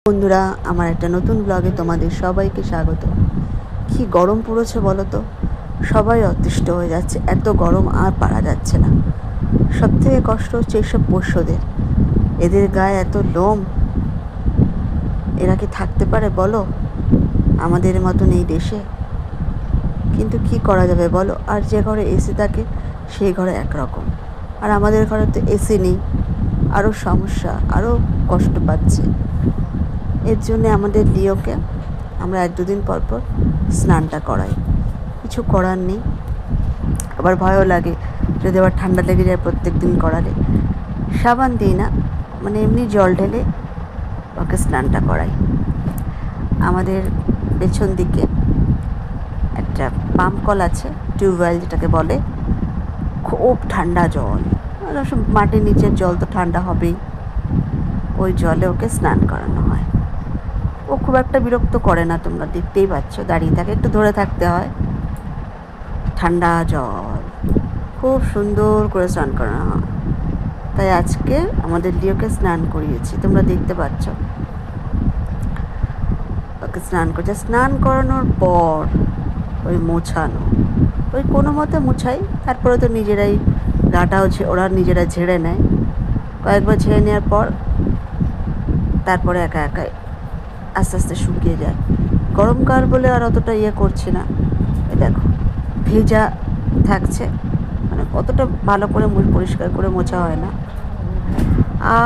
বন্ধুরা, আমার একটা নতুন ব্লগে তোমাদের সবাইকে স্বাগত। কি গরম পড়েছে বলো তো, সবাই অতিষ্ঠ হয়ে যাচ্ছে, এত গরম আর পারা যাচ্ছে না। সব থেকে কষ্ট হচ্ছে এইসব পোষ্যদের, এদের গায়ে এত লোম, এরা কি থাকতে পারে বলো আমাদের মতন এই দেশে? কিন্তু কি করা যাবে বলো, আর যে ঘরে এসি থাকে সেই ঘরে একরকম, আর আমাদের ঘরে তো এসি নেই, আরও সমস্যা, আরও কষ্ট পাচ্ছে। এর জন্যে আমাদের লিওকে আমরা 1-2 দিন পর পর স্নানটা করাই, কিছু করার নেই। আবার ভয়ও লাগে যদি আবার ঠান্ডা লেগে যায় প্রত্যেক দিন করালে। সাবান দিই না, মানে এমনি জল ঢেলে ওকে স্নানটা করাই। আমাদের পেছন দিকে একটা পাম্প কল আছে, টিউবওয়েল যেটাকে বলে, খুব ঠান্ডা জল, মাটির নিচের জল তো ঠান্ডা হবেই, ওই জলে ওকে স্নান করানো হয়। ও খুব একটা বিরক্ত করে না, তোমরা দেখতেই পাচ্ছ, দাঁড়িয়ে থাকে, একটু ধরে থাকতে হয়। ঠান্ডা জল খুব সুন্দর করে স্নান করানো হয়। তাই আজকে আমাদের লিওকে স্নান করিয়েছি, তোমরা দেখতে পাচ্ছ ওকে স্নান করছে। স্নান করানোর পর ওই মোছানো, ওই কোনো মতে মোছাই, তারপরে তো নিজেরাই গাটাও ওরা নিজেরা ঝেড়ে নেয়। কয়েকবার ঝেড়ে নেওয়ার পর তারপরে একা একাই আস্তে আস্তে শুকিয়ে যায়। গরমকাল বলে আর অতটা করছি না। এই দেখো ভেজা থাকছে, মানে অতটা ভালো করে পরিষ্কার করে মোছা হয় না।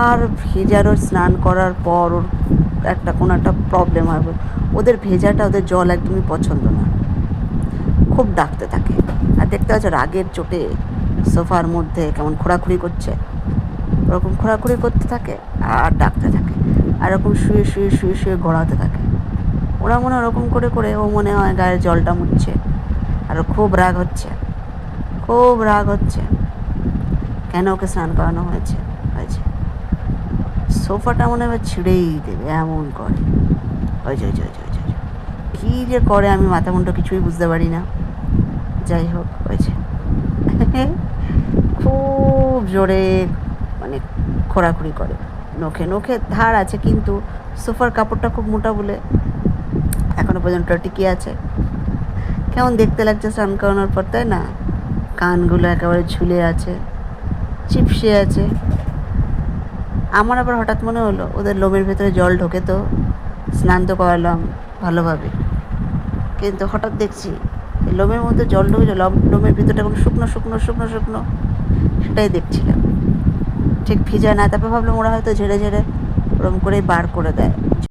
আর ভেজারও স্নান করার পর ওর কোনো একটা প্রবলেম হয়, ওদের ভেজাটা, ওদের জল একদমই পছন্দ না, খুব ডাকতে থাকে। আর দেখতে পাচ্ছ রাগের চোটে সোফার মধ্যে কেমন খোঁড়াখুড়ি করছে, ওরকম খোঁড়াখুড়ি করতে থাকে আর ডাকতে থাকে, আর এরকম শুয়ে শুয়ে শুয়ে শুয়ে গড়াতে থাকে। ওরা মনে ওরকম করে করে ও মনে হয় গায়ের জলটা মুছছে, আর খুব রাগ হচ্ছে, খুব রাগ হচ্ছে কেন ওকে স্নান করানো হয়েছে। সোফাটা মনে হয় ছিঁড়েই দেবে এমন করে, ওই যে কী যে করে আমি মাথা মুন্ডু কিছুই বুঝতে পারি না। যাই হোক, হয়েছে খুব জোরে মানে খোঁড়াখুড়ি করে, নখে ধার আছে, কিন্তু সোফার কাপড়টা খুব মোটা বলে এখনো পর্যন্ত টিকে আছে। কেমন দেখতে লাগছে স্নান করানোর পর, তাই না? কানগুলো একেবারে ঝুলে আছে, চিপসে আছে। আমার আবার হঠাৎ মনে হলো ওদের লোমের ভেতরে জল ঢোকে, তো স্নান তো করালাম ভালোভাবে, কিন্তু হঠাৎ দেখছি লোমের মধ্যে জল ঢুকে, লোমের ভিতরটা কোনো শুকনো শুকনো শুকনো শুকনো, সেটাই দেখছিলাম, ঠিক ভিজা না। তারপর ভাবলাম ওরা হয়তো ঝেড়ে ঝেড়ে ওরম করেই বার করে দেয়।